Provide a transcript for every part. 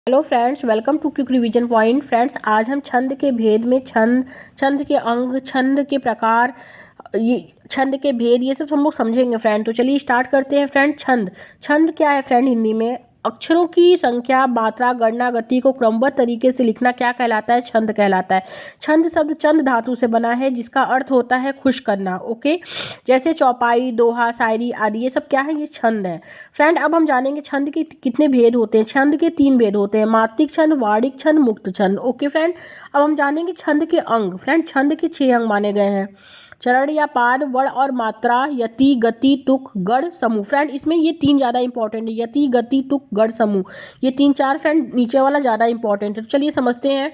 Hello friends, welcome to quick revision point. Friends, आज हम छंद के भेद में छंद के अंग, छंद के प्रकार, ये छंद के भेद, ये सब हम लोग समझेंगे फ्रेंड। तो चलिए स्टार्ट करते हैं फ्रेंड। छंद क्या है फ्रेंड? हिंदी में अक्षरों की संख्या, मात्रा, गणना, गति को क्रमबद्ध तरीके से लिखना क्या कहलाता है? छंद कहलाता है। छंद शब्द चंद धातु से बना है, जिसका अर्थ होता है खुश करना। ओके, जैसे चौपाई, दोहा, शायरी आदि, ये सब क्या है? ये छंद है फ्रेंड। अब हम जानेंगे छंद के कितने भेद होते हैं। छंद के 3 भेद होते हैं: मात्रिक छंद, वार्णिक छंद, मुक्त छंद। ओके फ्रेंड, अब हम जानेंगे छंद के अंग। फ्रेंड, छंद के 6 अंग माने गए हैं: चरण या पाद, वर्ण और मात्रा, यति, गति, तुक, गढ़, समूह। फ्रेंड, इसमें ये 3 ज़्यादा इंपॉर्टेंट है: यति, गति, तुक, गढ़, समूह। ये 3-4 फ्रेंड नीचे वाला ज़्यादा इंपॉर्टेंट है। तो चलिए समझते हैं।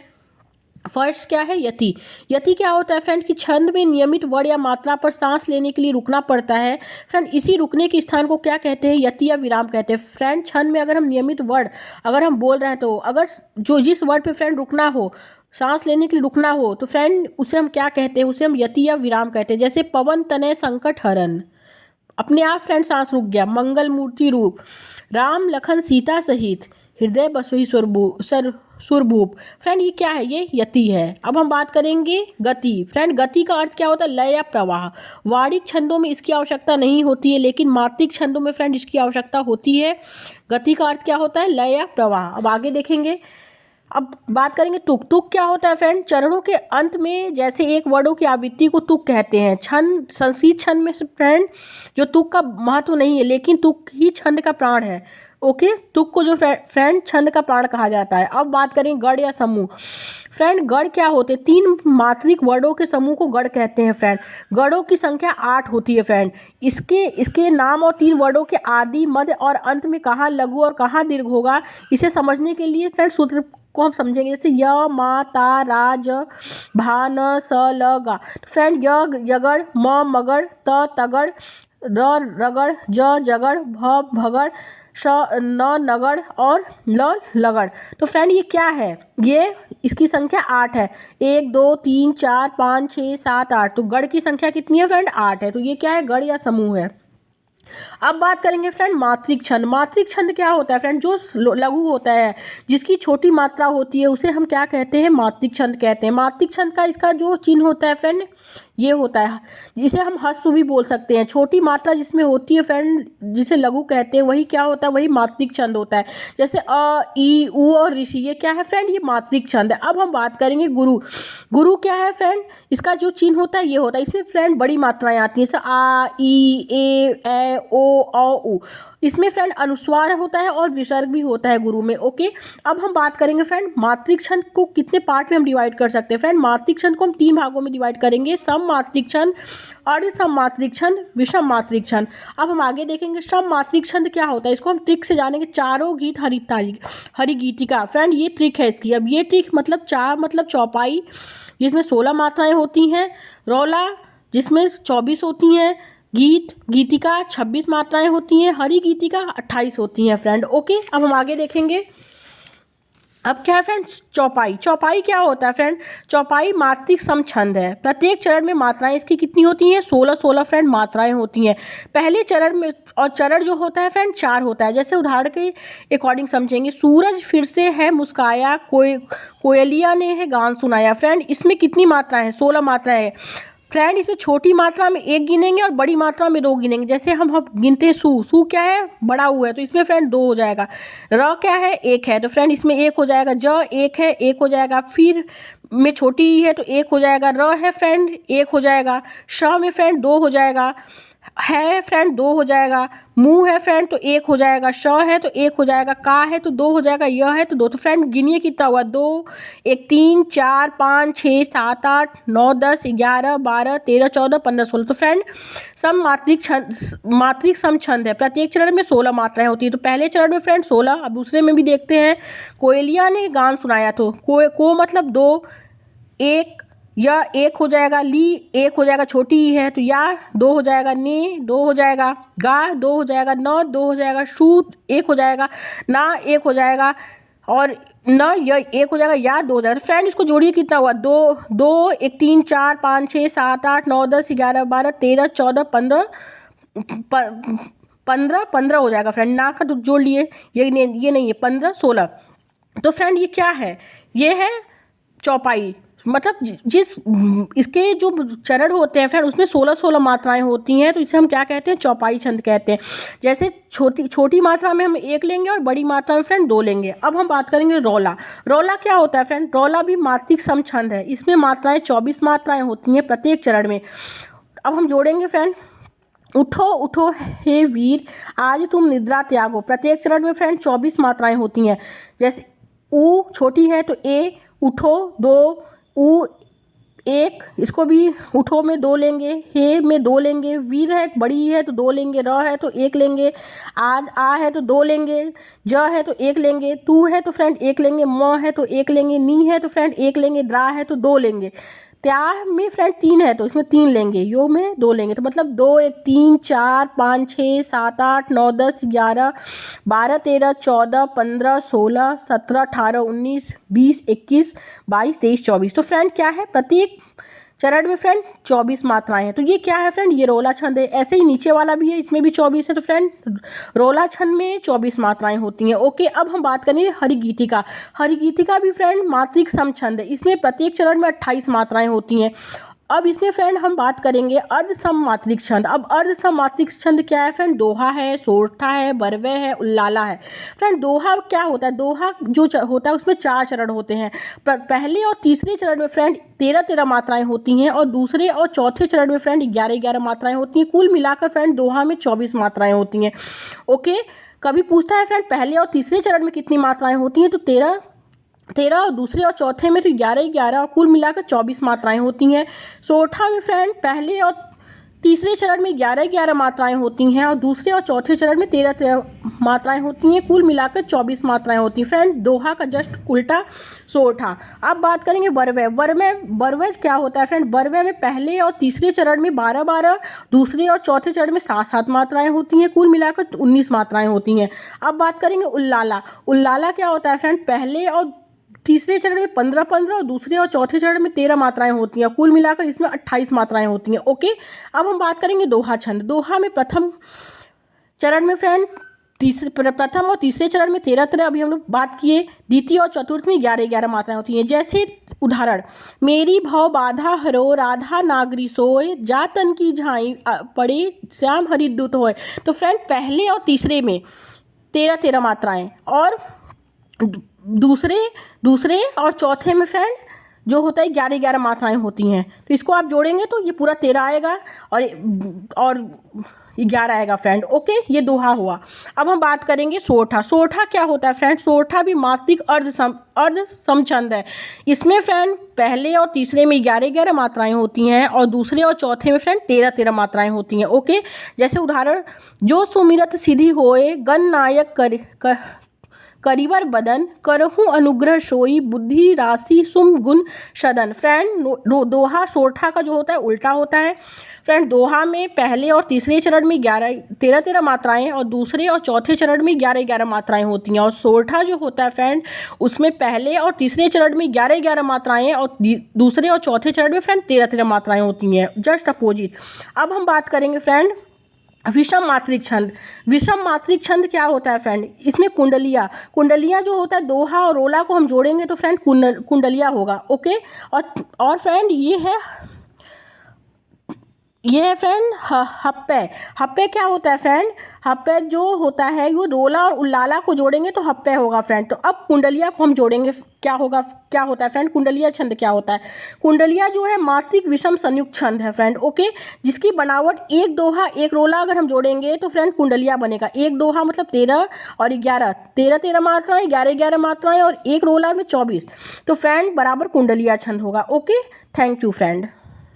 फर्स्ट क्या है? यति। यति क्या होता है फ्रेंड? कि छंद में नियमित वर्ण या मात्रा पर सांस लेने के लिए रुकना पड़ता है। फ्रेंड, इसी रुकने के स्थान को क्या कहते हैं? यति या विराम कहते हैं। फ्रेंड, छंद में अगर हम नियमित वर्ण अगर हम बोल रहे हैं, तो अगर जो जिस वर्ड पे फ्रेंड रुकना हो, सांस लेने के लिए रुकना हो, तो फ्रेंड उसे हम क्या कहते हैं? उसे हम यति या विराम कहते हैं। जैसे पवन तनय संकट हरन, अपने आप फ्रेंड सांस रुक गया। मंगल मूर्ति रूप, राम लखन सीता सहित, हृदय बसोही सुरभूप। फ्रेंड, ये क्या है? ये यति है। अब हम बात करेंगे गति। फ्रेंड, गति का अर्थ क्या होता है? लय या प्रवाह। वार्णिक छंदों में इसकी आवश्यकता नहीं होती है, लेकिन मात्रिक छंदों में फ्रेंड इसकी आवश्यकता होती है। गति का अर्थ क्या होता है? लय या प्रवाह। अब आगे देखेंगे। अब बात करेंगे तुक। तुक क्या होता है फ्रेंड? चरणों के अंत में जैसे एक वर्णों की आवृत्ति को तुक कहते हैं। छंद, संस्कृत छंद में फ्रेंड जो तुक का महत्व नहीं है, लेकिन तुक ही छंद का प्राण है। ओके, तुक को जो फ्रेंड छंद का प्राण कहा जाता है। अब बात करें गढ़ या समूह। फ्रेंड, गढ़ क्या होते हैं? 3 मात्रिक वर्णों के समूह को गढ़ कहते हैं फ्रेंड। गढ़ों की संख्या 8 होती है फ्रेंड। इसके नाम और 3 वर्णों के आदि, मध्य और अंत में कहाँ लघु और कहाँ दीर्घ होगा, इसे समझने के लिए फ्रेंड सूत्र को हम समझेंगे। जैसे य, मा, ता, रा, ज, भा, न, स, ल, गा। फ्रेंड, य यगड़, म मगड़, त तगड़, र रगड़, ज जगड़, भ भगड़, श न नगड़ और ल लगड़। तो फ्रेंड, ये क्या है? ये इसकी संख्या 8 है। 1 2 3 4 5 6 7 8। तो गढ़ की संख्या कितनी है फ्रेंड? 8 है। तो ये क्या है? गढ़ या समूह है। अब बात करेंगे फ्रेंड मात्रिक छंद। मात्रिक छंद क्या होता है फ्रेंड? जो लघु होता है, जिसकी छोटी मात्रा होती है, उसे हम क्या कहते हैं? मात्रिक छंद कहते हैं। मात्रिक छंद का इसका जो चिन्ह होता है फ्रेंड, ये होता है, जिसे हम ह्रस्व भी बोल सकते हैं। छोटी मात्रा जिसमें होती है फ्रेंड, जिसे लघु कहते हैं, वही क्या होता है? वही मात्रिक छंद होता है। जैसे अ, ई, उ और ऋषि, ये क्या है फ्रेंड? ये मात्रिक छंद है। अब हम बात करेंगे गुरु। गुरु क्या है फ्रेंड? इसका जो चिन्ह होता है, ये होता है। इसमें फ्रेंड बड़ी मात्राएं आती हैं, जैसे आ, ई, ए, ओ, उ। इसमें फ्रेंड अनुस्वार होता है और विसर्ग भी होता है गुरु में। ओके, अब हम बात करेंगे फ्रेंड मात्रिक छंद को कितने पार्ट में हम डिवाइड कर सकते हैं। फ्रेंड, मात्रिक छंद को हम 3 भागों में डिवाइड करेंगे: सम मात्रिक छंद, अर्ध सम मात्रिक छंद, विषम मात्रिक छंद। अब हम आगे देखेंगे सम मात्रिक छंद क्या होता है। इसको हम ट्रिक से जानेंगे। चारों गीत हरि गीतिका। फ्रेंड, ये ट्रिक है इसकी। अब ये ट्रिक मतलब चार मतलब चौपाई, जिसमें 16 मात्राएं होती हैं; रौला, जिसमें 24 होती हैं; गीत गीतिका 26 मात्राएं होती हैं; हरि गीतिका 28 होती हैं फ्रेंड। ओके, अब हम आगे देखेंगे। अब क्या है फ्रेंड? चौपाई। चौपाई क्या होता है फ्रेंड? चौपाई मात्रिक सम छंद है। प्रत्येक चरण में मात्राएं इसकी कितनी होती हैं? 16 फ्रेंड मात्राएं होती हैं पहले चरण में। और चरण जो होता है फ्रेंड 4 होता है। जैसे उदाहरण के अकॉर्डिंग समझेंगे। सूरज फिर से है मुस्काया, कोयलिया ने है गान सुनाया। फ्रेंड, इसमें कितनी मात्राएं हैं? 16 मात्राएं हैं फ्रेंड। इसमें छोटी मात्रा में 1 गिनेंगे और बड़ी मात्रा में 2 गिनेंगे। जैसे हम गिनते हैं, सू क्या है? बड़ा हुआ है, तो इसमें फ्रेंड 2 हो जाएगा। र क्या है? 1 है, तो फ्रेंड इसमें 1 हो जाएगा। ज 1 है, 1 हो जाएगा। फिर में छोटी है तो 1 हो जाएगा। र है फ्रेंड 1 हो जाएगा। श में फ्रेंड 2 हो जाएगा। है फ्रेंड 2 हो जाएगा। मुंह है फ्रेंड तो 1 हो जाएगा। श है तो 1 हो जाएगा। का है तो 2 हो जाएगा। यह है तो 2। तो फ्रेंड गिनिए कितना हुआ? 2 1 3 4 5 6 7 8 9 10 11 12 13 14 15 16। तो फ्रेंड सम मात्रिक सम छंद है। प्रत्येक चरण में 16 मात्राएं होती है। तो पहले चरण में फ्रेंड 16। अब दूसरे में भी देखते हैं। कोयलिया ने गान सुनाया, तो को मतलब 2, 1 या 1 हो जाएगा। ली 1 हो जाएगा, छोटी ही है, तो या 2 हो जाएगा। ने 2 हो जाएगा। गा 2 हो जाएगा। न 2 हो जाएगा। शू 1 हो जाएगा। ना 1 हो जाएगा। और न यह 1 हो जाएगा। या 2 हो जाएगा। फ्रेंड इसको जोड़िए कितना हुआ? 2 2 1 3 4 5 6 7 8 9 10 11 12 13 14 15 15 15 हो जाएगा फ्रेंड। ना का तो जोड़ लिए, ये नहीं है। 15 16। तो फ्रेंड ये क्या है, ये है चौपाई, मतलब जिस इसके जो चरण होते हैं फ्रेंड उसमें 16-16 मात्राएं होती हैं, तो इसे हम क्या कहते हैं, चौपाई छंद कहते हैं। जैसे छोटी छोटी मात्रा में हम 1 लेंगे और बड़ी मात्रा में फ्रेंड 2 लेंगे। अब हम बात करेंगे रौला। रौला क्या होता है फ्रेंड, रौला भी मात्रिक सम छंद है, इसमें मात्राएं 24 मात्राएं होती हैं प्रत्येक चरण में। अब हम जोड़ेंगे फ्रेंड, उठो उठो हे वीर आज तुम निद्रा त्यागो, प्रत्येक चरण में फ्रेंड 24 मात्राएं होती हैं। जैसे ऊ छोटी है तो ए, उठो 2, ऊ 1, इसको भी उठो में 2 लेंगे, हे में 2 लेंगे, वीर है बड़ी है तो 2 लेंगे, र है तो 1 लेंगे, आज आ है तो 2 लेंगे, ज है तो 1 लेंगे, तू है तो फ्रेंड 1 लेंगे, म है तो 1 लेंगे, नी है तो फ्रेंड 1 लेंगे, द्रा है तो 2 लेंगे, त्या में फ्रेंड 3 है तो इसमें 3 लेंगे, यो में 2 लेंगे, तो मतलब 2 1 3 4 5 6 7 8 9 10 11 12 13 14 15 16 17 18 19 20 21 22 23 24। तो फ्रेंड क्या है, प्रत्येक चरण में फ्रेंड 24 मात्राएं हैं। तो ये क्या है फ्रेंड, ये रोला छंद है। ऐसे ही नीचे वाला भी है, इसमें भी 24 है। तो फ्रेंड रोला छंद में 24 मात्राएं होती हैं। ओके, अब हम बात करेंगे हरिगीतिका। हरिगीतिका भी फ्रेंड मात्रिक सम छंद है, इसमें प्रत्येक चरण में 28 मात्राएं होती हैं। अब इसमें फ्रेंड हम बात करेंगे अर्ध सम मात्रिक छंद। अब अर्ध सम मात्रिक छंद क्या है फ्रेंड, दोहा है, सोरठा है, बरवे है, उल्लाला है। फ्रेंड दोहा क्या होता है, दोहा जो होता है उसमें 4 चरण होते हैं। पहले और तीसरे चरण में फ्रेंड 13-13 मात्राएं होती हैं और दूसरे और चौथे चरण में फ्रेंड 11-11 मात्राएं होती हैं। कुल मिलाकर फ्रेंड दोहा में 24 मात्राएं होती हैं। ओके, कभी पूछता है फ्रेंड पहले और तीसरे चरण में कितनी मात्राएं होती हैं, तो 13 और दूसरे और चौथे में तो 11-11 और कुल मिलाकर 24 मात्राएं होती हैं। सोरठा में फ्रेंड पहले और तीसरे चरण में 11-11 मात्राएं होती हैं और दूसरे और चौथे चरण में 13-13 मात्राएं होती हैं, कुल मिलाकर 24 मात्राएं होती हैं। फ्रेंड दोहा का जस्ट उल्टा सोरठा। अब बात करेंगे बरवे। बरवे क्या होता है फ्रेंड, बरवे में पहले और तीसरे चरण में 12-12, दूसरे और चौथे चरण में 7-7 मात्राएं होती हैं, कुल मिलाकर 19 मात्राएं होती हैं। अब बात करेंगे उल्लाला। उल्लाला क्या होता है फ्रेंड, पहले और तीसरे चरण में 15-15 और दूसरे और चौथे चरण में 13 मात्राएं होती हैं, कुल मिलाकर इसमें 28 मात्राएं होती हैं। ओके, अब हम बात करेंगे दोहा छंद। दोहा में प्रथम चरण में फ्रेंड प्रथम और तीसरे चरण में 13-13 अभी हम लोग बात किए, द्वितीय और चतुर्थ में 11-11 मात्राएं होती हैं। जैसे उदाहरण, मेरी भव बाधा हरो राधा नागरी सोय, जा तन की झाई पड़े श्याम हरिदूत होय। तो फ्रेंड पहले और तीसरे में 13-13 मात्राएं और दूसरे और चौथे में फ्रेंड जो होता है 11-11 मात्राएं होती हैं। तो इसको आप जोड़ेंगे तो ये पूरा 13 आएगा और 11 आएगा फ्रेंड। ओके, ये दोहा हुआ। अब हम बात करेंगे सोरठा। सोरठा क्या होता है फ्रेंड, सोरठा भी मात्रिक अर्ध सम छंद है। इसमें फ्रेंड पहले और तीसरे में 11-11 मात्राएं होती हैं और दूसरे और चौथे में फ्रेंड 13-13 मात्राएं होती हैं। ओके, जैसे उदाहरण, जो सुमिरत सिद्धि होए गण नायक करिवर बदन, करहूँ अनुग्रह सोई बुद्धि राशि सुम गुण सदन। फ्रेंड दोहा सोरठा का जो होता है उल्टा होता है। फ्रेंड दोहा में पहले और तीसरे चरण में 13-13 मात्राएं और दूसरे और चौथे चरण में 11-11 मात्राएं होती हैं। और सोरठा जो होता है फ्रेंड उसमें पहले और तीसरे चरण में 11-11 मात्राएं और दूसरे और चौथे चरण में फ्रेंड 13-13 मात्राएं होती हैं, जस्ट अपोजिट। अब हम बात करेंगे फ्रेंड विषम मात्रिक छंद। विषम मात्रिक छंद क्या होता है फ्रेंड, इसमें कुंडलियाँ जो होता है दोहा और रोला को हम जोड़ेंगे तो फ्रेंड कुंडलिया होगा। ओके, और फ्रेंड ये है फ्रेंड हप्पे। हप्पे क्या होता है फ्रेंड, हप्पे जो होता है वो रोला और उल्लाला को जोड़ेंगे तो हप्पे होगा फ्रेंड। तो अब कुंडलिया को हम जोड़ेंगे, क्या होता है फ्रेंड, कुंडलिया छंद क्या होता है। कुंडलिया जो है मात्रिक विषम संयुक्त छंद है फ्रेंड। ओके, जिसकी बनावट एक दोहा एक रोला अगर हम जोड़ेंगे तो फ्रेंड कुंडलिया बनेगा। एक दोहा मतलब 13 और 11, 13-13 मात्राएं, 11-11 मात्राएं और एक रोला में 24, तो फ्रेंड बराबर कुंडलिया छंद होगा। Okay, thank you friend.